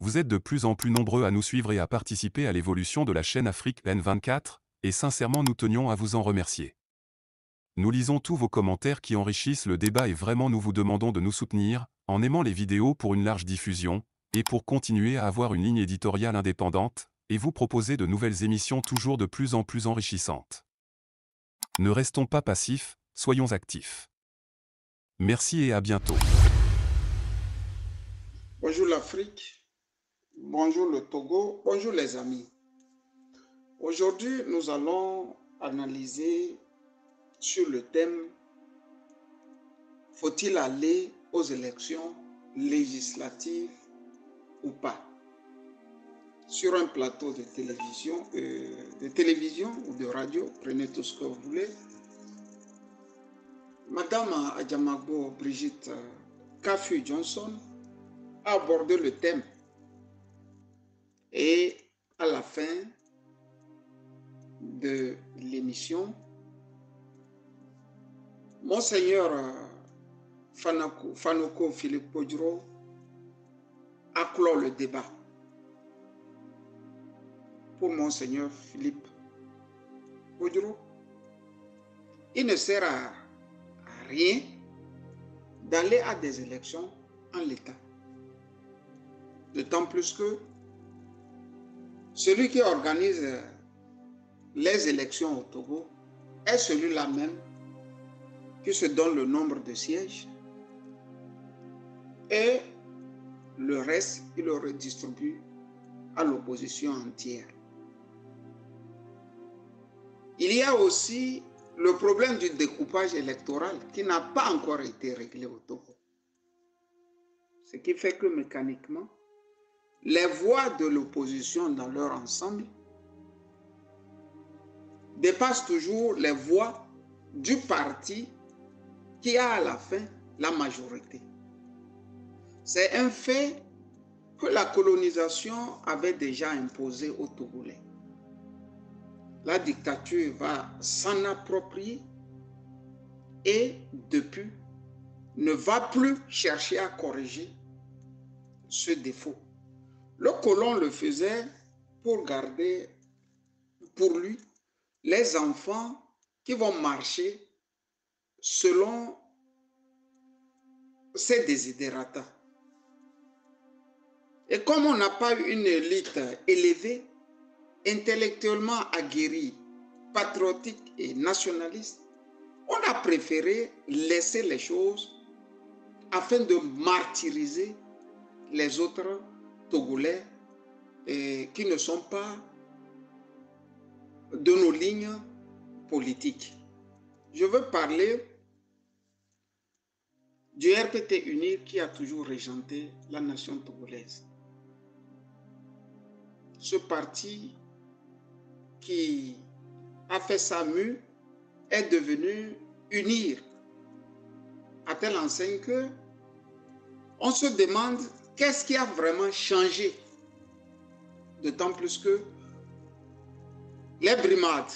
Vous êtes de plus en plus nombreux à nous suivre et à participer à l'évolution de la chaîne Afrique N24, et sincèrement nous tenions à vous en remercier. Nous lisons tous vos commentaires qui enrichissent le débat et vraiment nous vous demandons de nous soutenir, en aimant les vidéos pour une large diffusion, et pour continuer à avoir une ligne éditoriale indépendante, et vous proposer de nouvelles émissions toujours de plus en plus enrichissantes. Ne restons pas passifs, soyons actifs. Merci et à bientôt. Bonjour l'Afrique, bonjour le Togo, bonjour les amis. Aujourd'hui, nous allons analyser sur le thème « Faut-il aller aux élections législatives ou pas ?» sur un plateau de télévision ou de radio, prenez tout ce que vous voulez. Madame Adjamagbo Brigitte Kafui Johnson a abordé le thème et à la fin de l'émission, Monseigneur Fanoko Philippe Podjoro a clos le débat. Pour Monseigneur Philippe Podjoro, il ne sert à rien d'aller à des élections en l'état. D'autant plus que celui qui organise les élections au Togo est celui-là même qui se donne le nombre de sièges et le reste, il le redistribue à l'opposition entière. Il y a aussi le problème du découpage électoral qui n'a pas encore été réglé au Togo. Ce qui fait que mécaniquement, les voix de l'opposition dans leur ensemble dépassent toujours les voix du parti qui a à la fin la majorité. C'est un fait que la colonisation avait déjà imposé aux Togolais. La dictature va s'en approprier et depuis ne va plus chercher à corriger ce défaut. Le colon le faisait pour garder pour lui les enfants qui vont marcher selon ses desiderata. Et comme on n'a pas eu une élite élevée, intellectuellement aguerrie, patriotique et nationaliste, on a préféré laisser les choses afin de martyriser les autres Togolais qui ne sont pas de nos lignes politiques. Je veux parler du RPT UNIR qui a toujours régenté la nation togolaise. Ce parti qui a fait sa mue est devenu UNIR, à telle enseigne que on se demande qu'est-ce qui a vraiment changé, d'autant plus que les brimades,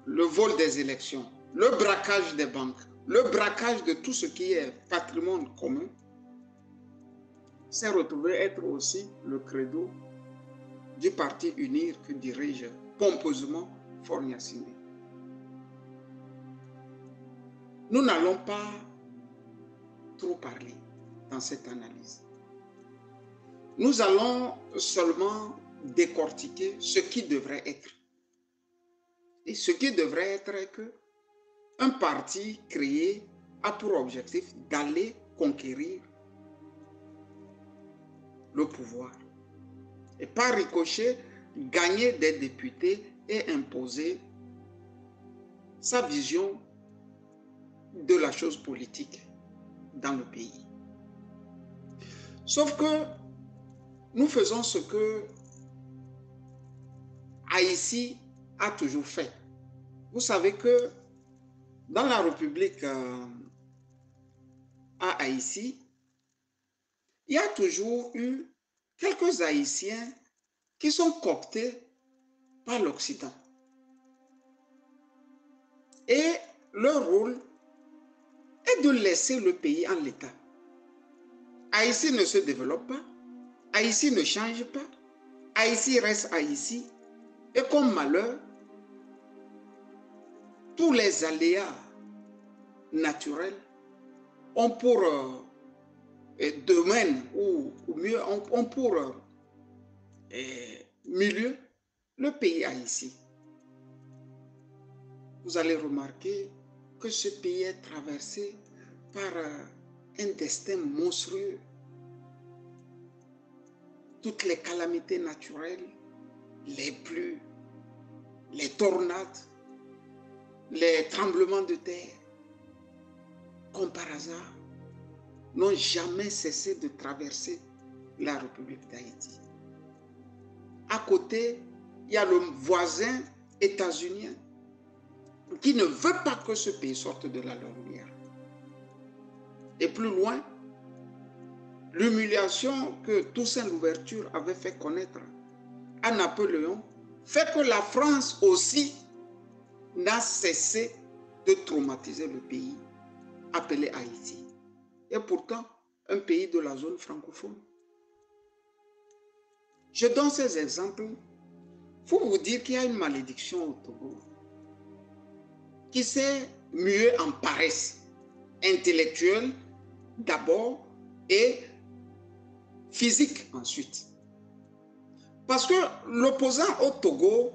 le vol des élections, le braquage des banques, le braquage de tout ce qui est patrimoine commun s'est retrouvé être aussi le credo du parti UNIR que dirige pompeusement Faure Gnassingbé. Nous n'allons pas trop parler dans cette analyse. Nous allons seulement décortiquer ce qui devrait être. Et ce qui devrait être est que un parti créé a pour objectif d'aller conquérir le pouvoir. Et par ricochet, gagner des députés et imposer sa vision de la chose politique dans le pays. Sauf que nous faisons ce que Haïti a toujours fait. Vous savez que dans la République à Haïti, il y a toujours eu quelques Haïtiens qui sont cooptés par l'Occident. Et leur rôle est de laisser le pays en l'état. Haïti ne se développe pas. Haïti ne change pas. Haïti reste Haïti. Et comme malheur, tous les aléas naturels ont pour domaine, ou mieux, ont pour milieu le pays Haïti. Vous allez remarquer que ce pays est traversé par un destin monstrueux. Toutes les calamités naturelles, les pluies, les tornades, les tremblements de terre, comme par hasard, n'ont jamais cessé de traverser la République d'Haïti. À côté, il y a le voisin états-unien qui ne veut pas que ce pays sorte de la lumière. Et plus loin, l'humiliation que Toussaint Louverture avait fait connaître à Napoléon fait que la France aussi n'a cessé de traumatiser le pays appelé Haïti. Et pourtant, un pays de la zone francophone. Je donne ces exemples pour vous dire qu'il y a une malédiction au Togo qui s'est muée en paresse intellectuelle d'abord et physique ensuite. Parce que l'opposant au Togo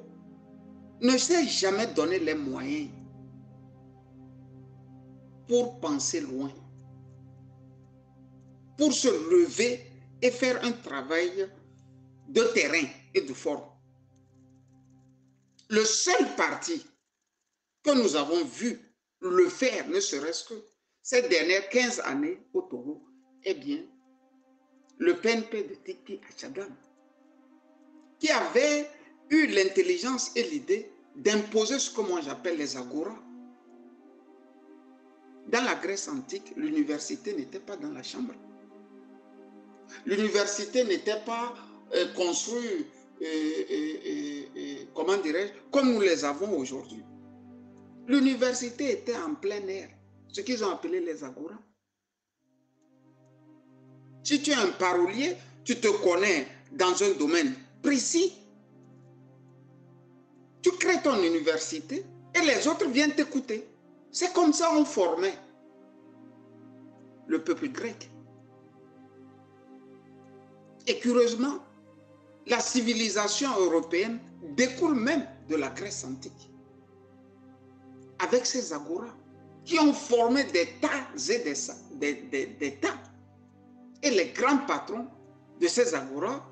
ne s'est jamais donné les moyens pour penser loin, pour se lever et faire un travail de terrain et de forme. Le seul parti que nous avons vu le faire, ne serait-ce que ces dernières 15 années au Togo, eh bien, le PNP de Tiki Achagam, qui avait eu l'intelligence et l'idée d'imposer ce que moi j'appelle les agoras. Dans la Grèce antique, l'université n'était pas dans la chambre. L'université n'était pas construite, comment dirais-je, comme nous les avons aujourd'hui. L'université était en plein air, ce qu'ils ont appelé les agoras. Si tu es un parolier, tu te connais dans un domaine précis. Tu crées ton université et les autres viennent t'écouter. C'est comme ça qu'on formait le peuple grec. Et curieusement, la civilisation européenne découle même de la Grèce antique. Avec ces agoras qui ont formé des tas et des tas. Et les grands patrons de ces agoras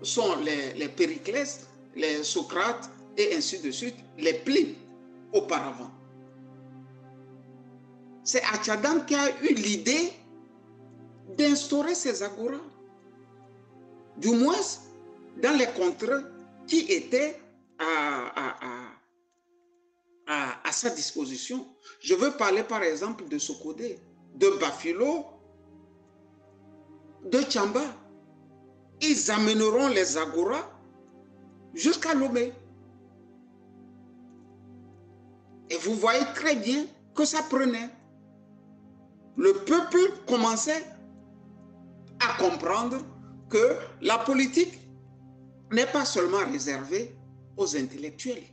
sont les Périclès, les Socrates et ainsi de suite, les Pline auparavant. C'est Achagam qui a eu l'idée d'instaurer ces agoras. Du moins, dans les contrées qui étaient à sa disposition. Je veux parler par exemple de Sokodé, de Bafilo, de Tchamba. Ils amèneront les agoras jusqu'à Lomé. Et vous voyez très bien que ça prenait. Le peuple commençait à comprendre que la politique n'est pas seulement réservée aux intellectuels.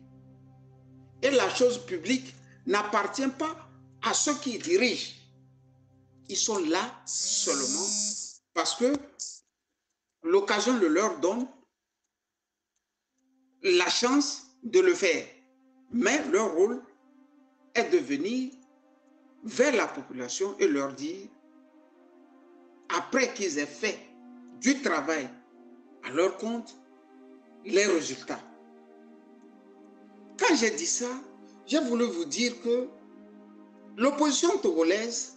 Et la chose publique n'appartient pas à ceux qui dirigent. Ils sont là seulement parce que l'occasion le leur donne la chance de le faire. Mais leur rôle est de venir vers la population et leur dire, après qu'ils aient fait du travail à leur compte, les résultats. Quand j'ai dit ça, j'ai voulu vous dire que l'opposition togolaise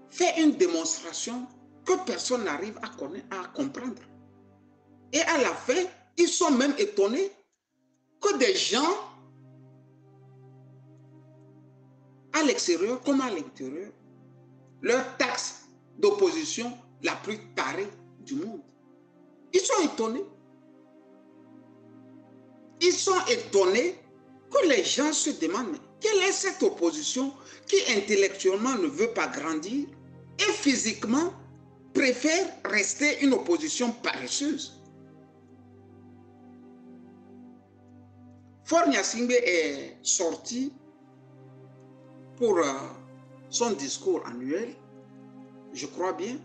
fait une démonstration que personne n'arrive à comprendre. Et à la fin, ils sont même étonnés que des gens à l'extérieur comme à l'intérieur leur taxe d'opposition la plus tarée du monde. Ils sont étonnés. Ils sont étonnés que les gens se demandent quelle est cette opposition qui intellectuellement ne veut pas grandir et physiquement préfère rester une opposition paresseuse. Faure Gnassingbé est sorti pour son discours annuel, je crois bien,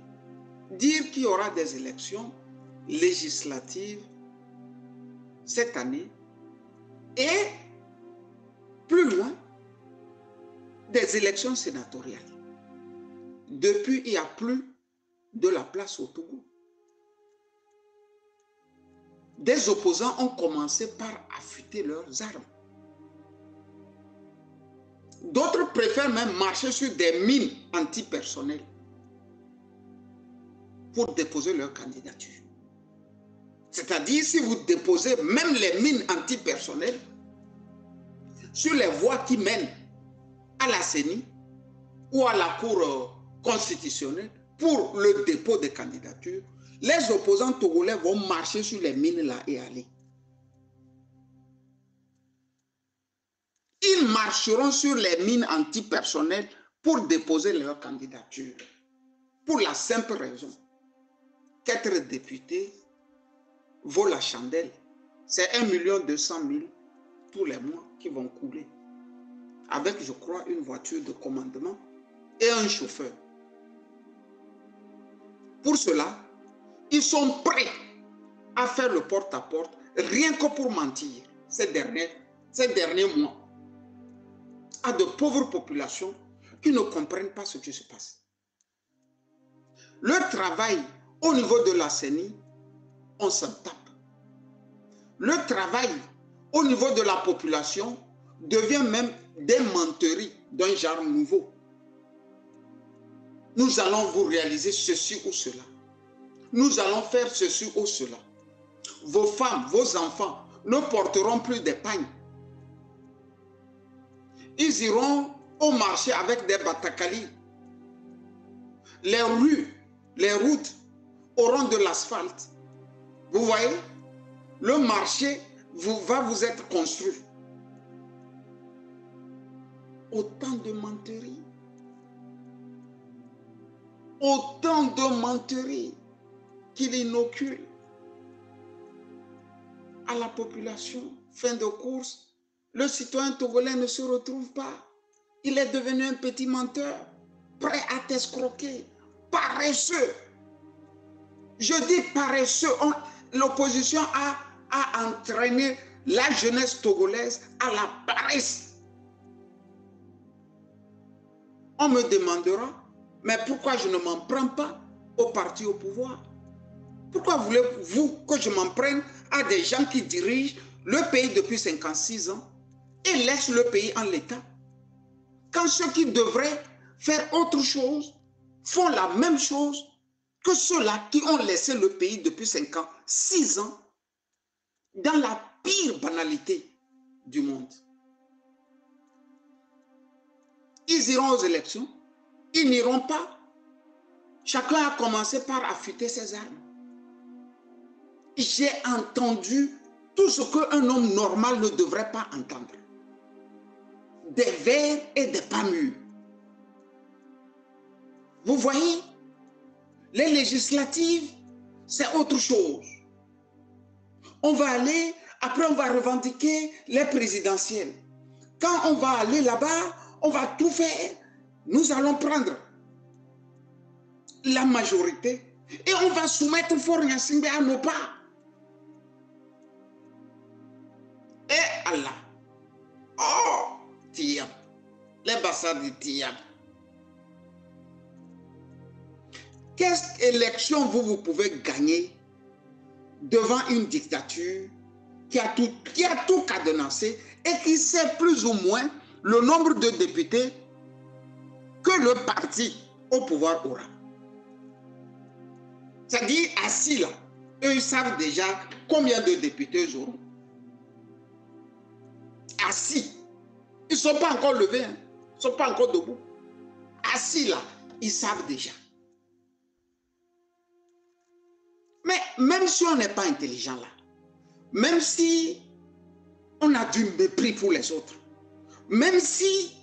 dire qu'il y aura des élections législatives cette année et plus loin, des élections sénatoriales. Depuis, il n'y a plus de la place au Togo. Des opposants ont commencé par affûter leurs armes. D'autres préfèrent même marcher sur des mines antipersonnelles pour déposer leur candidature. C'est-à-dire, si vous déposez même les mines antipersonnelles sur les voies qui mènent à la CENI ou à la Cour constitutionnelle pour le dépôt des candidatures, les opposants togolais vont marcher sur les mines là et aller. Ils marcheront sur les mines antipersonnelles pour déposer leur candidature. Pour la simple raison qu'être député vaut la chandelle. C'est 1 200 000 tous les mois qui vont couler. Avec, je crois, une voiture de commandement et un chauffeur. Pour cela, ils sont prêts à faire le porte-à-porte rien que pour mentir ces derniers mois à de pauvres populations qui ne comprennent pas ce qui se passe. Leur travail au niveau de la CENI, on s'en tape. Le travail au niveau de la population devient même des menteries d'un genre nouveau. Nous allons vous réaliser ceci ou cela. Nous allons faire ceci ou cela. Vos femmes, vos enfants ne porteront plus d'épargne. Ils iront au marché avec des batakali. Les rues, les routes auront de l'asphalte. Vous voyez, le marché va vous être construit. Autant de menteries. Autant de menteries qu'il inocule à la population. Fin de course, le citoyen togolais ne se retrouve pas. Il est devenu un petit menteur, prêt à t'escroquer, paresseux. Je dis paresseux. L'opposition a entraîné la jeunesse togolaise à la paresse. On me demandera, mais pourquoi je ne m'en prends pas au parti au pouvoir? Pourquoi voulez-vous que je m'en prenne à des gens qui dirigent le pays depuis 56 ans et laissent le pays en l'état? Quand ceux qui devraient faire autre chose font la même chose que ceux-là qui ont laissé le pays depuis 56 ans dans la pire banalité du monde. Ils iront aux élections, ils n'iront pas. Chacun a commencé par affûter ses armes. J'ai entendu tout ce qu'un homme normal ne devrait pas entendre. Des vers et des pas mûrs. Vous voyez, les législatives, c'est autre chose. On va aller, après on va revendiquer les présidentielles. Quand on va aller là-bas, on va tout faire. Nous allons prendre la majorité et on va soumettre Faure Gnassingbé à nos pas. Et Allah. Oh, Tiab. Les bassards de Tiab. Quelle élection vous pouvez gagner devant une dictature qui a tout cadenassé et qui sait plus ou moins le nombre de députés que le parti au pouvoir aura? C'est-à-dire, assis là, eux ils savent déjà combien de députés ils auront. Assis. Ils ne sont pas encore levés, hein. Ils ne sont pas encore debout. Assis là, ils savent déjà. Mais même si on n'est pas intelligent là, même si on a du mépris pour les autres, même si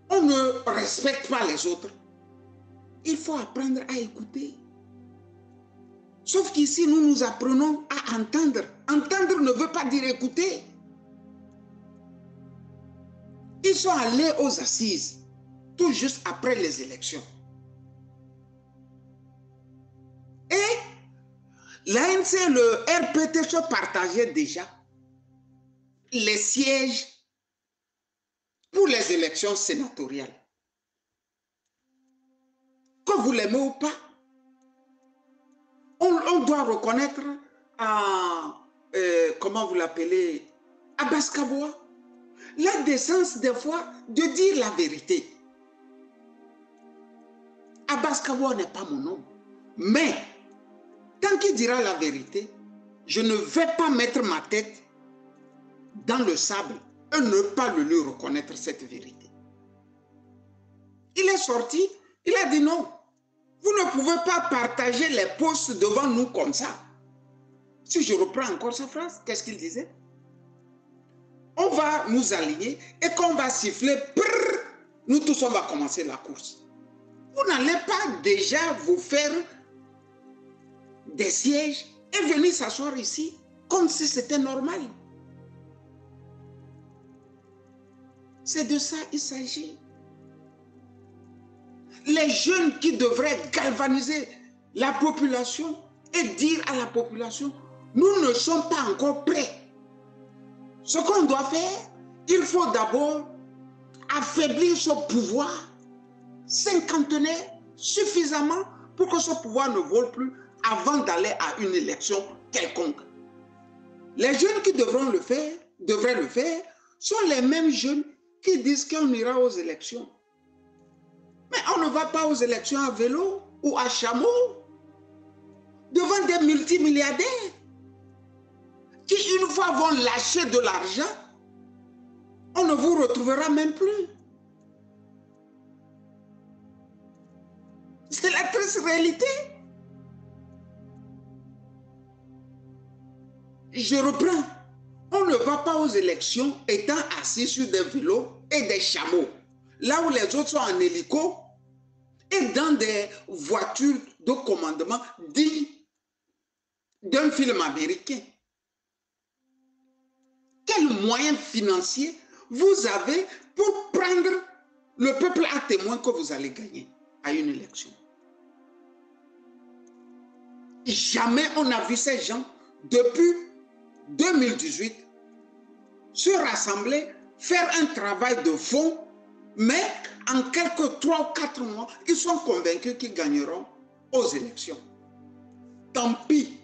on ne respecte pas les autres, Il faut apprendre à écouter. Sauf qu'ici, nous apprenons à entendre. Entendre ne veut pas dire écouter. Ils sont allés aux assises, tout juste après les élections. Et l'ANC et le RPT se partageaient déjà les sièges pour les élections sénatoriales. Que vous l'aimez ou pas, on doit reconnaître comment vous l'appelez, Abbas Kaboua, la décence des fois de dire la vérité. Abbas Kaboua n'est pas mon homme, mais tant qu'il dira la vérité, je ne vais pas mettre ma tête dans le sable et ne pas le lui reconnaître cette vérité. Il est sorti, il a dit non. Vous ne pouvez pas partager les postes devant nous comme ça. Si je reprends encore sa phrase, qu'est-ce qu'il disait? On va nous aligner et quand on va siffler, brrr, nous tous on va commencer la course. Vous n'allez pas déjà vous faire des sièges et venir s'asseoir ici comme si c'était normal. C'est de ça qu'il s'agit. Les jeunes qui devraient galvaniser la population et dire à la population, nous ne sommes pas encore prêts. Ce qu'on doit faire, il faut d'abord affaiblir ce pouvoir cinquantenaire suffisamment pour que ce pouvoir ne vole plus avant d'aller à une élection quelconque. Les jeunes qui devraient le faire, sont les mêmes jeunes qui disent qu'on ira aux élections. Mais on ne va pas aux élections à vélo ou à chameau devant des multimilliardaires qui, une fois, vont lâcher de l'argent. On ne vous retrouvera même plus. C'est la triste réalité. Je reprends. On ne va pas aux élections étant assis sur des vélos et des chameaux. Là où les autres sont en hélico et dans des voitures de commandement dignes d'un film américain. Quels moyens financiers vous avez pour prendre le peuple à témoin que vous allez gagner à une élection? Jamais on n'a vu ces gens depuis 2018 se rassembler, faire un travail de fond, mais en quelques 3 ou 4 mois, ils sont convaincus qu'ils gagneront aux élections. Tant pis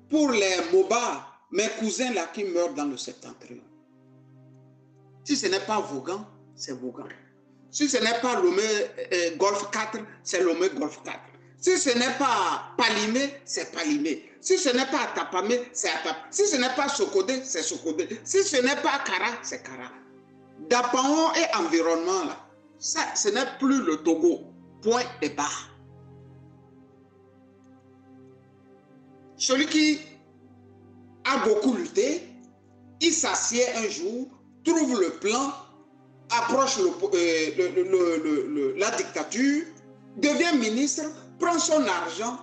pour les Mobards, mes cousins là qui meurent dans le septentrion. Si ce n'est pas Vaughan, c'est Vaughan. Si ce n'est pas Lomé Golf 4, c'est Lomé Golf 4. Si ce n'est pas Palimé, c'est Palimé. Si ce n'est pas Atapamé, c'est Atapamé. Si ce n'est pas Sokodé, c'est Sokodé. Si ce n'est pas Kara, c'est Kara. Dapaon et environnement, là, ça, ce n'est plus le Togo. Point et barre. Celui qui a beaucoup lutté, il s'assied un jour, trouve le plan, approche la dictature, devient ministre, prend son argent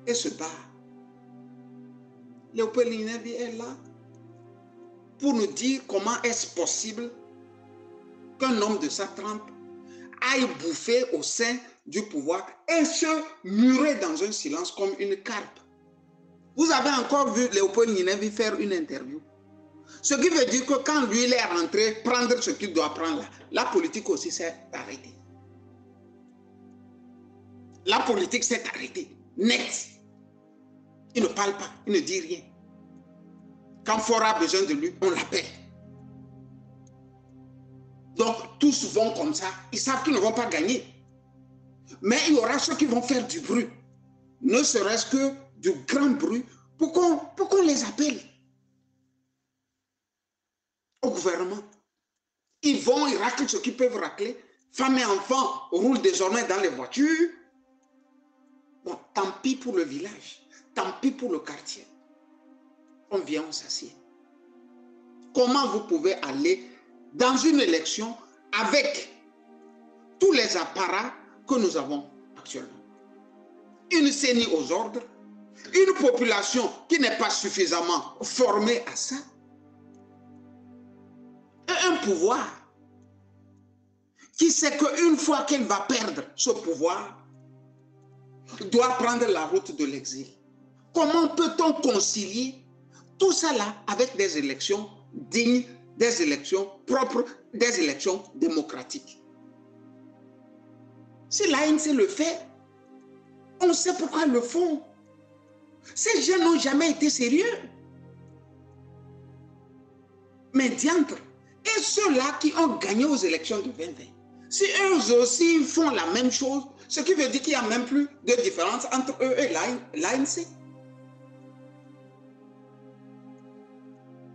et se barre. Léopold Ninevi est là pour nous dire comment est-ce possible qu'un homme de sa trempe aille bouffer au sein du pouvoir et se murer dans un silence comme une carpe. Vous avez encore vu Léopold Ninevi faire une interview. Ce qui veut dire que quand lui il est rentré, prendre ce qu'il doit prendre là, la politique aussi s'est arrêtée. La politique s'est arrêtée, net. Il ne parle pas, il ne dit rien. Quand Faure a besoin de lui, on l'appelle. Donc, tous vont comme ça. Ils savent qu'ils ne vont pas gagner. Mais il y aura ceux qui vont faire du bruit. Ne serait-ce que du grand bruit pour qu'on les appelle au gouvernement. Ils vont, ils raclent ce qu'ils peuvent racler. Femmes et enfants roulent désormais dans les voitures. Bon, tant pis pour le village. Tant pis pour le quartier. On vient, on s'assied. Comment vous pouvez aller dans une élection avec tous les apparats que nous avons actuellement. Une CENI aux ordres, une population qui n'est pas suffisamment formée à ça, et un pouvoir qui sait qu'une fois qu'elle va perdre ce pouvoir, doit prendre la route de l'exil. Comment peut-on concilier tout ça là avec des élections dignes, des élections propres, des élections démocratiques? Si l'ANC le fait, on sait pourquoi ils le font. Ces gens n'ont jamais été sérieux. Mais diantre, et ceux-là qui ont gagné aux élections de 2020, si eux aussi font la même chose, ce qui veut dire qu'il n'y a même plus de différence entre eux et l'ANC.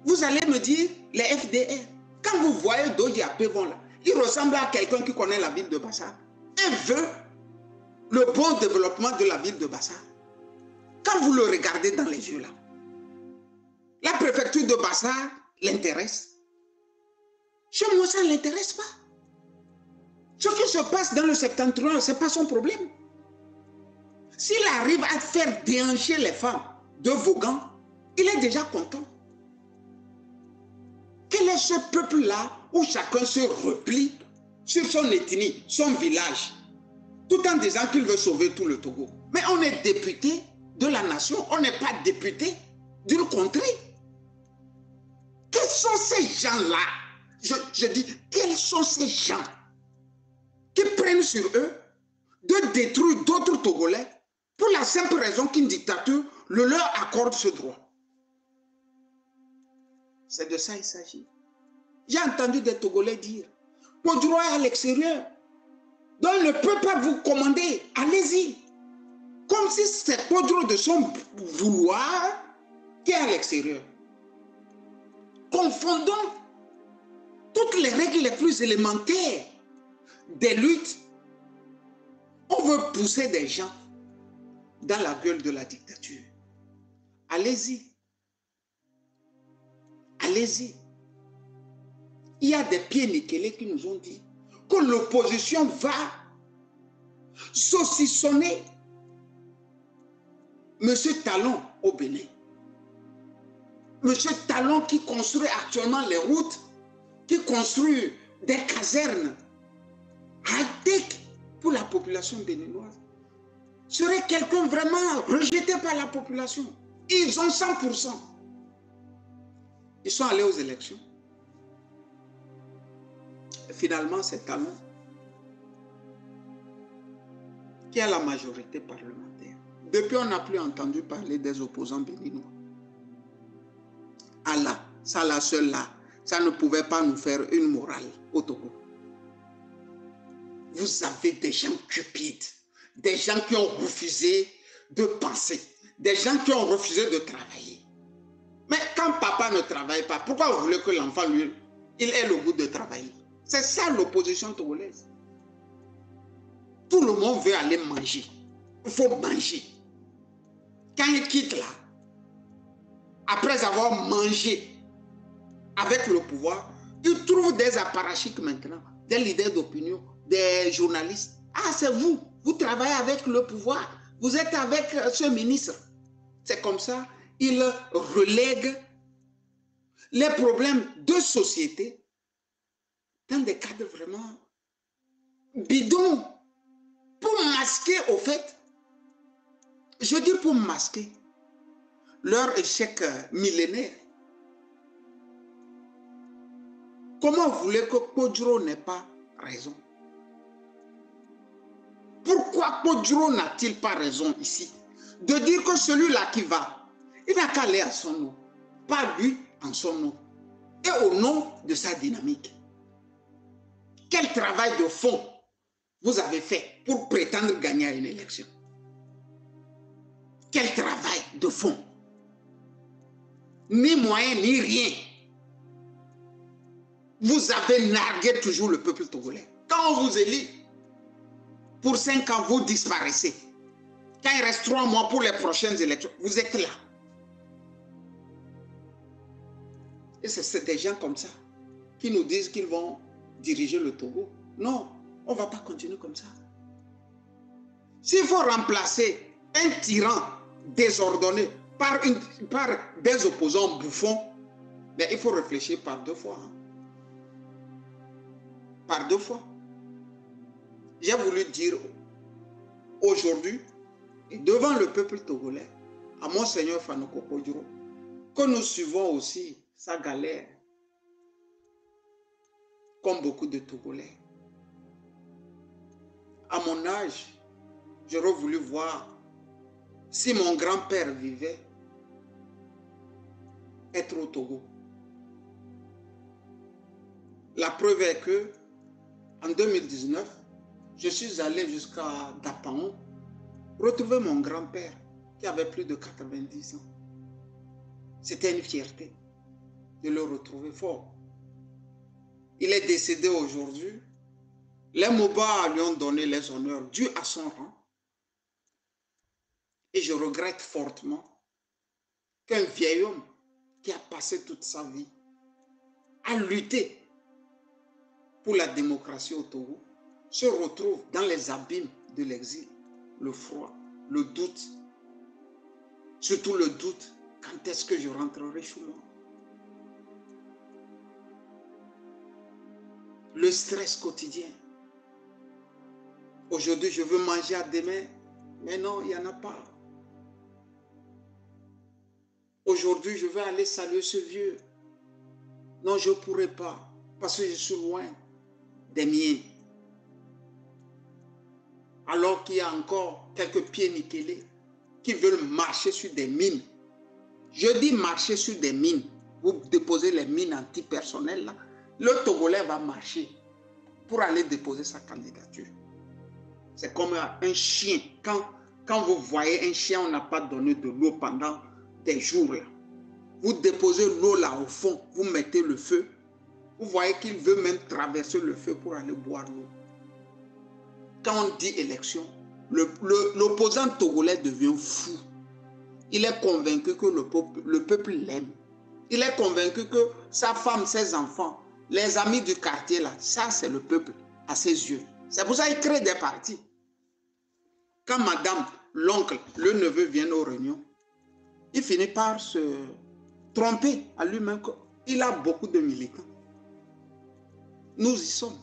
Vous allez me dire, les FDR, quand vous voyez Dodi Apevon là, il ressemble à quelqu'un qui connaît la ville de Bassar et veut le bon développement de la ville de Bassar. Quand vous le regardez dans les yeux là, la préfecture de Bassar l'intéresse. Chez moi, ça ne l'intéresse pas. Ce qui se passe dans le septentrion, ce n'est pas son problème. S'il arrive à faire déhancher les femmes de Vaughan, il est déjà content. Quel est ce peuple-là où chacun se replie sur son ethnie, son village, tout en disant qu'il veut sauver tout le Togo? Mais on est député de la nation, on n'est pas député d'une contrée. Quels sont ces gens-là? Je dis, quels sont ces gens qui prennent sur eux de détruire d'autres Togolais pour la simple raison qu'une dictature le leur accorde ce droit? C'est de ça il s'agit. J'ai entendu des Togolais dire, Podro est à l'extérieur, donc il ne peut pas vous commander, allez-y. Comme si c'est Podro de son vouloir qui est à l'extérieur. Confondons toutes les règles les plus élémentaires des luttes. On veut pousser des gens dans la gueule de la dictature. Allez-y. Allez-y. Il y a des pieds nickelés qui nous ont dit que l'opposition va saucissonner M. Talon au Bénin. M. Talon qui construit actuellement les routes, qui construit des casernes high-tech pour la population béninoise, serait quelqu'un vraiment rejeté par la population. Ils ont 100%. Ils sont allés aux élections. Et finalement, c'est Talon qui a la majorité parlementaire. Depuis, on n'a plus entendu parler des opposants béninois. Allah, ça là, seul là, ça ne pouvait pas nous faire une morale au Togo. Vous avez des gens cupides, des gens qui ont refusé de penser, des gens qui ont refusé de travailler. Mais quand papa ne travaille pas, pourquoi vous voulez que l'enfant, lui, il ait le goût de travailler? C'est ça l'opposition togolaise. Tout le monde veut aller manger. Il faut manger. Quand il quitte là, après avoir mangé avec le pouvoir, il trouve des apparatchiks maintenant, des leaders d'opinion, des journalistes. Ah, c'est vous, vous travaillez avec le pouvoir, vous êtes avec ce ministre. C'est comme ça, il relègue les problèmes de société dans des cadres vraiment bidons pour masquer, au fait, je dis pour masquer leur échec millénaire. Comment vous voulez que Podro n'ait pas raison? Pourquoi Podro n'a-t-il pas raison ici? De dire que celui-là qui va, il n'a qu'à aller à son nom, pas lui en son nom, et au nom de sa dynamique. Quel travail de fond vous avez fait pour prétendre gagner à une élection? Quel travail de fond? Ni moyen, ni rien. Vous avez nargué toujours le peuple togolais. Quand on vous élit, pour 5 ans, vous disparaissez. Quand il reste 3 mois pour les prochaines élections, vous êtes là. Et c'est des gens comme ça qui nous disent qu'ils vont diriger le Togo. Non, On ne va pas continuer comme ça. S'il faut remplacer un tyran désordonné par des opposants bouffons, mais il faut réfléchir par deux fois. Hein. Par deux fois. J'ai voulu dire aujourd'hui, et devant le peuple togolais, à Monseigneur Fanoko Kodjuro, que nous suivons aussi sa galère, comme beaucoup de Togolais. À mon âge, j'aurais voulu voir, si mon grand-père vivait, être au Togo. La preuve est que, en 2019, je suis allé jusqu'à Dapaon, retrouver mon grand-père, qui avait plus de 90 ans. C'était une fierté de le retrouver fort. Il est décédé aujourd'hui. Les Moba lui ont donné les honneurs dus à son rang. Et je regrette fortement qu'un vieil homme qui a passé toute sa vie à lutter pour la démocratie au Togo se retrouve dans les abîmes de l'exil, le froid, le doute, surtout le doute, quand est-ce que je rentrerai chez moi? Le stress quotidien. Aujourd'hui, je veux manger à demain, mais non, il n'y en a pas. Aujourd'hui, je veux aller saluer ce vieux. Non, je ne pourrai pas, parce que je suis loin des miens. Alors qu'il y a encore quelques pieds nickelés qui veulent marcher sur des mines. Je dis marcher sur des mines. Vous déposez les mines antipersonnelles là. Le Togolais va marcher pour aller déposer sa candidature. C'est comme un chien. Quand vous voyez un chien, on n'a pas donné de l'eau pendant des jours. Là. Vous déposez l'eau là au fond, vous mettez le feu. Vous voyez qu'il veut même traverser le feu pour aller boire l'eau. Quand on dit élection, l'opposant togolais devient fou. Il est convaincu que le peuple l'aime. Il est convaincu que sa femme, ses enfants, les amis du quartier, là, ça c'est le peuple à ses yeux. C'est pour ça qu'il crée des partis. Quand madame, l'oncle, le neveu viennent aux réunions, il finit par se tromper à lui-même qu'il a beaucoup de militants. Nous y sommes.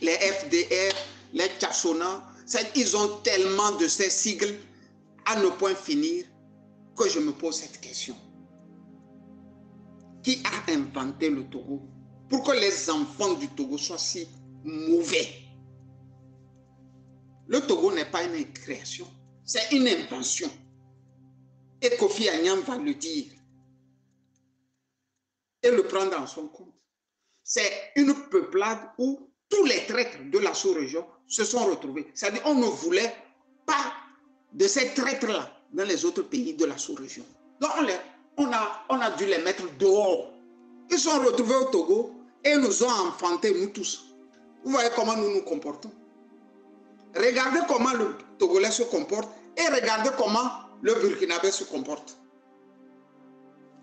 Les FDR, les Tchassona, ils ont tellement de ces sigles à ne point finir que je me pose cette question. Qui a inventé le Togo pour que les enfants du Togo soient si mauvais? Le Togo n'est pas une création, c'est une invention. Et Kofi Annan va le dire et le prendre en son compte. C'est une peuplade où tous les traîtres de la sous-région se sont retrouvés. C'est-à-dire qu'on ne voulait pas de ces traîtres-là dans les autres pays de la sous-région. Donc on a dû les mettre dehors. Ils sont retrouvés au Togo et nous ont enfantés, nous tous. Vous voyez comment nous nous comportons. Regardez comment le Togolais se comporte et regardez comment le Burkinabé se comporte.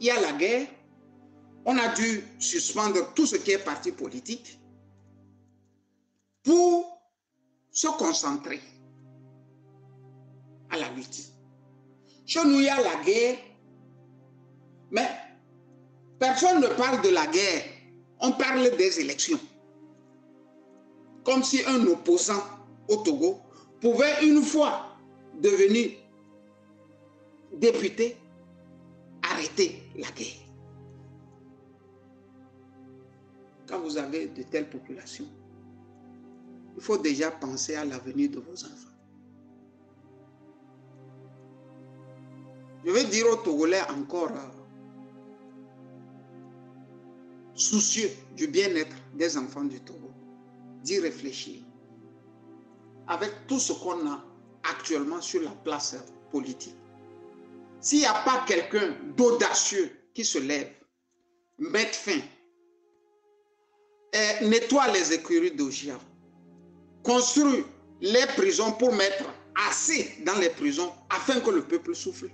Il y a la guerre. On a dû suspendre tout ce qui est parti politique pour se concentrer à la lutte. Chez nous, il y a la guerre, mais personne ne parle de la guerre. On parle des élections. Comme si un opposant au Togo pouvait une fois devenir député, arrêter la guerre. Quand vous avez de telles populations, il faut déjà penser à l'avenir de vos enfants. Je vais dire aux Togolais encore soucieux du bien-être des enfants du Togo, d'y réfléchir. Avec tout ce qu'on a actuellement sur la place politique, s'il n'y a pas quelqu'un d'audacieux qui se lève, mette fin, et nettoie les écuries d'Ogia, construit les prisons pour mettre assez dans les prisons afin que le peuple souffle,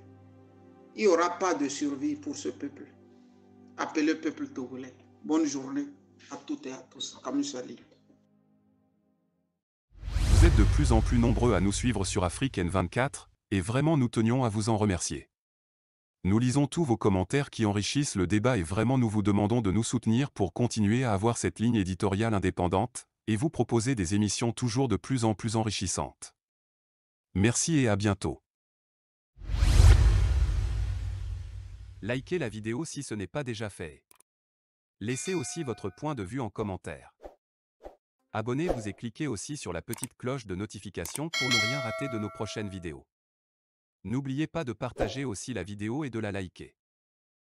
il n'y aura pas de survie pour ce peuple. Appelez le peuple togolais. Bonne journée à toutes et à tous. Kamusali. Vous êtes de plus en plus nombreux à nous suivre sur Afrique N24, et vraiment nous tenions à vous en remercier. Nous lisons tous vos commentaires qui enrichissent le débat et vraiment nous vous demandons de nous soutenir pour continuer à avoir cette ligne éditoriale indépendante, et vous proposer des émissions toujours de plus en plus enrichissantes. Merci et à bientôt. Likez la vidéo si ce n'est pas déjà fait. Laissez aussi votre point de vue en commentaire. Abonnez-vous et cliquez aussi sur la petite cloche de notification pour ne rien rater de nos prochaines vidéos. N'oubliez pas de partager aussi la vidéo et de la liker.